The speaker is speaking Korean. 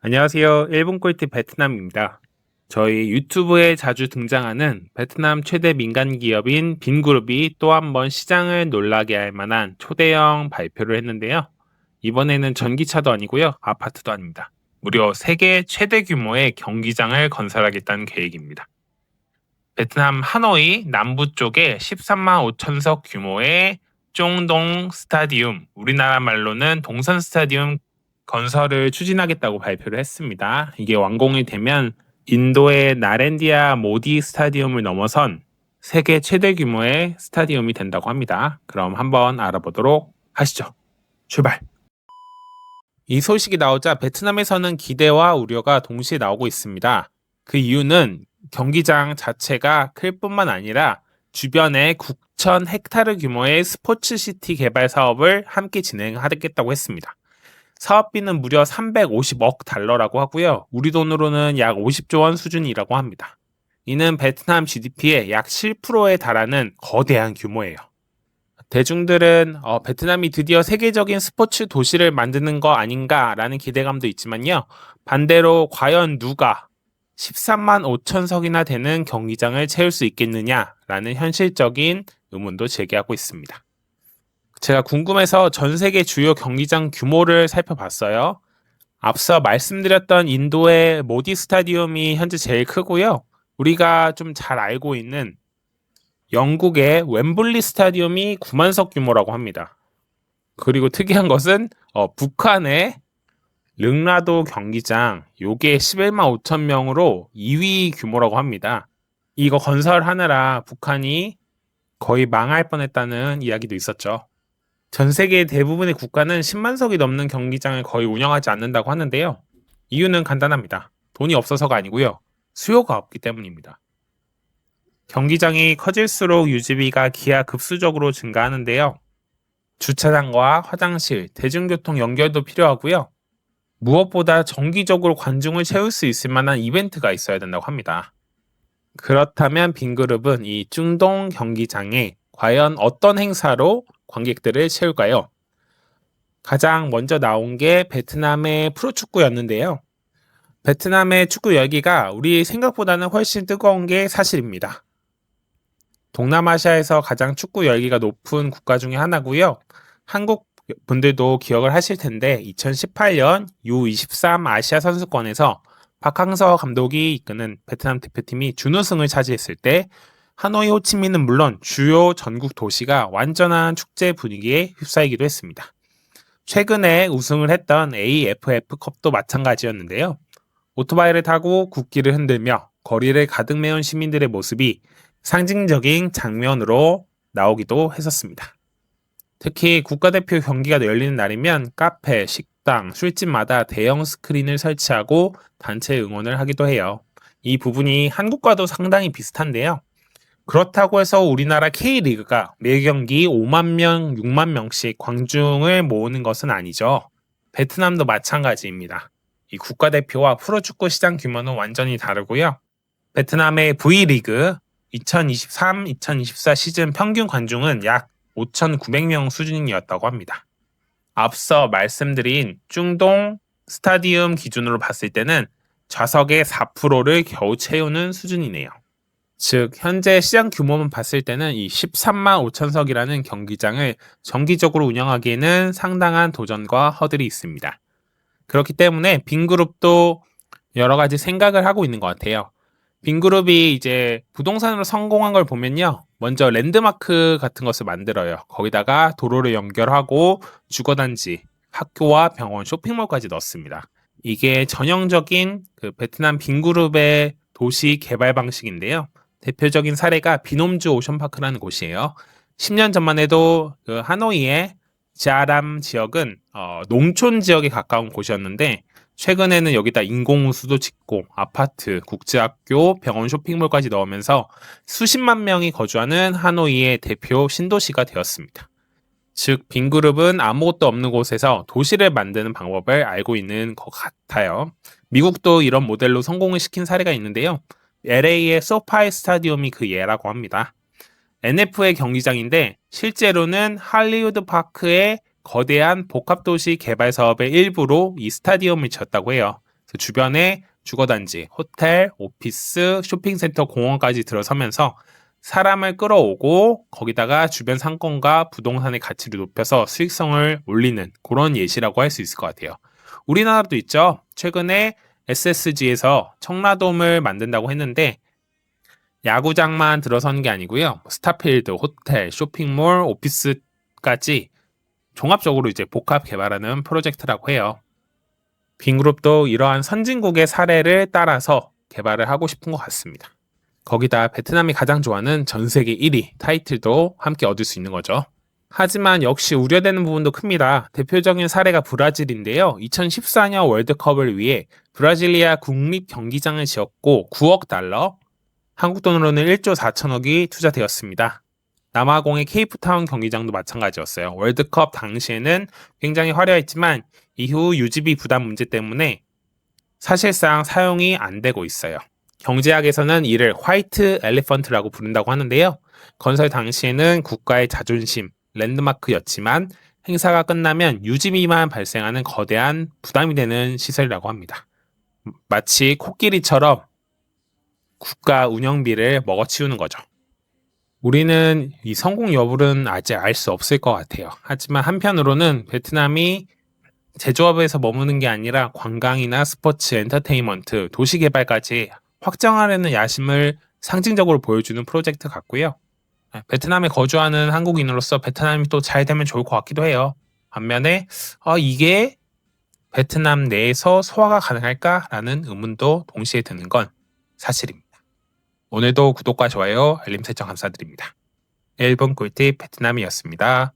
안녕하세요. 일본 꿀팁 베트남입니다. 저희 유튜브에 자주 등장하는 베트남 최대 민간 기업인 빈그룹이 또 한 번 시장을 놀라게 할 만한 초대형 발표를 했는데요. 이번에는 전기차도 아니고요. 아파트도 아닙니다. 무려 세계 최대 규모의 경기장을 건설하겠다는 계획입니다. 베트남 하노이 남부 쪽에 13만 5천석 규모의 쫑동 스타디움, 우리나라 말로는 동선 스타디움 건설을 추진하겠다고 발표를 했습니다. 이게 완공이 되면 인도의 나렌디아 모디 스타디움을 넘어선 세계 최대 규모의 스타디움이 된다고 합니다. 그럼 한번 알아보도록 하시죠. 출발! 이 소식이 나오자 베트남에서는 기대와 우려가 동시에 나오고 있습니다. 그 이유는 경기장 자체가 클 뿐만 아니라 주변에 9천 헥타르 규모의 스포츠시티 개발 사업을 함께 진행하겠다고 했습니다. 사업비는 무려 350억 달러라고 하고요. 우리 돈으로는 약 50조 원 수준이라고 합니다. 이는 베트남 GDP의 약 7%에 달하는 거대한 규모예요. 대중들은 베트남이 드디어 세계적인 스포츠 도시를 만드는 거 아닌가라는 기대감도 있지만요. 반대로 과연 누가 13만 5천석이나 되는 경기장을 채울 수 있겠느냐라는 현실적인 의문도 제기하고 있습니다. 제가 궁금해서 전 세계 주요 경기장 규모를 살펴봤어요. 앞서 말씀드렸던 인도의 모디 스타디움이 현재 제일 크고요. 우리가 좀 잘 알고 있는 영국의 웸블리 스타디움이 9만석 규모라고 합니다. 그리고 특이한 것은 북한의 릉라도 경기장, 요게 11만 5천 명으로 2위 규모라고 합니다. 이거 건설하느라 북한이 거의 망할 뻔했다는 이야기도 있었죠. 전 세계 대부분의 국가는 10만석이 넘는 경기장을 거의 운영하지 않는다고 하는데요. 이유는 간단합니다. 돈이 없어서가 아니고요. 수요가 없기 때문입니다. 경기장이 커질수록 유지비가 기하급수적으로 증가하는데요. 주차장과 화장실, 대중교통 연결도 필요하고요. 무엇보다 정기적으로 관중을 채울 수 있을 만한 이벤트가 있어야 된다고 합니다. 그렇다면 빈그룹은 이 중동 경기장에 과연 어떤 행사로 관객들을 채울까요? 가장 먼저 나온 게 베트남의 프로축구였는데요. 베트남의 축구 열기가 우리 생각보다는 훨씬 뜨거운 게 사실입니다. 동남아시아에서 가장 축구 열기가 높은 국가 중에 하나고요. 한국 분들도 기억을 하실 텐데 2018년 U23 아시아 선수권에서 박항서 감독이 이끄는 베트남 대표팀이 준우승을 차지했을 때 하노이 호치민은 물론 주요 전국 도시가 완전한 축제 분위기에 휩싸이기도 했습니다. 최근에 우승을 했던 AFF컵도 마찬가지였는데요. 오토바이를 타고 국기를 흔들며 거리를 가득 메운 시민들의 모습이 상징적인 장면으로 나오기도 했었습니다. 특히 국가대표 경기가 열리는 날이면 카페, 식당, 술집마다 대형 스크린을 설치하고 단체 응원을 하기도 해요. 이 부분이 한국과도 상당히 비슷한데요. 그렇다고 해서 우리나라 K리그가 매 경기 5만 명, 6만 명씩 관중을 모으는 것은 아니죠. 베트남도 마찬가지입니다. 이 국가대표와 프로축구 시장 규모는 완전히 다르고요. 베트남의 V리그 2023-2024 시즌 평균 관중은 약 5,900명 수준이었다고 합니다. 앞서 말씀드린 중동 스타디움 기준으로 봤을 때는 좌석의 4%를 겨우 채우는 수준이네요. 즉 현재 시장 규모만 봤을 때는 이 13만 5천석이라는 경기장을 정기적으로 운영하기에는 상당한 도전과 허들이 있습니다. 그렇기 때문에 빈그룹도 여러 가지 생각을 하고 있는 것 같아요. 빈그룹이 이제 부동산으로 성공한 걸 보면요. 먼저 랜드마크 같은 것을 만들어요. 거기다가 도로를 연결하고 주거단지, 학교와 병원, 쇼핑몰까지 넣습니다. 이게 전형적인 그 베트남 빈그룹의 도시 개발 방식인데요. 대표적인 사례가 비놈주 오션파크라는 곳이에요. 10년 전만 해도 그 하노이의 지아람 지역은 농촌 지역에 가까운 곳이었는데 최근에는 여기다 인공호수도 짓고 아파트, 국제학교, 병원, 쇼핑몰까지 넣으면서 수십만 명이 거주하는 하노이의 대표 신도시가 되었습니다. 즉 빈그룹은 아무것도 없는 곳에서 도시를 만드는 방법을 알고 있는 것 같아요. 미국도 이런 모델로 성공을 시킨 사례가 있는데요. LA의 소파이 스타디움이 그 예라고 합니다. NF의 경기장인데 실제로는 할리우드 파크의 거대한 복합도시 개발 사업의 일부로 이 스타디움을 지었다고 해요. 그래서 주변에 주거단지, 호텔, 오피스, 쇼핑센터, 공원까지 들어서면서 사람을 끌어오고 거기다가 주변 상권과 부동산의 가치를 높여서 수익성을 올리는 그런 예시라고 할 수 있을 것 같아요. 우리나라도 있죠. 최근에 SSG에서 청라돔을 만든다고 했는데 야구장만 들어서는 게 아니고요. 스타필드, 호텔, 쇼핑몰, 오피스까지 종합적으로 이제 복합 개발하는 프로젝트라고 해요. 빈그룹도 이러한 선진국의 사례를 따라서 개발을 하고 싶은 것 같습니다. 거기다 베트남이 가장 좋아하는 전 세계 1위 타이틀도 함께 얻을 수 있는 거죠. 하지만 역시 우려되는 부분도 큽니다. 대표적인 사례가 브라질인데요. 2014년 월드컵을 위해 브라질리아 국립 경기장을 지었고 9억 달러, 한국 돈으로는 1조 4천억이 투자되었습니다. 남아공의 케이프타운 경기장도 마찬가지였어요. 월드컵 당시에는 굉장히 화려했지만 이후 유지비 부담 문제 때문에 사실상 사용이 안 되고 있어요. 경제학에서는 이를 화이트 엘리펀트라고 부른다고 하는데요. 건설 당시에는 국가의 자존심, 랜드마크였지만 행사가 끝나면 유지비만 발생하는 거대한 부담이 되는 시설이라고 합니다. 마치 코끼리처럼 국가 운영비를 먹어치우는 거죠. 우리는 이 성공 여부는 아직 알 수 없을 것 같아요. 하지만 한편으로는 베트남이 제조업에서 머무는 게 아니라 관광이나 스포츠, 엔터테인먼트, 도시개발까지 확장하려는 야심을 상징적으로 보여주는 프로젝트 같고요. 베트남에 거주하는 한국인으로서 베트남이 또 잘 되면 좋을 것 같기도 해요. 반면에 이게 베트남 내에서 소화가 가능할까라는 의문도 동시에 드는 건 사실입니다. 오늘도 구독과 좋아요, 알림 설정 감사드립니다. 1분 꿀팁 베트남이었습니다.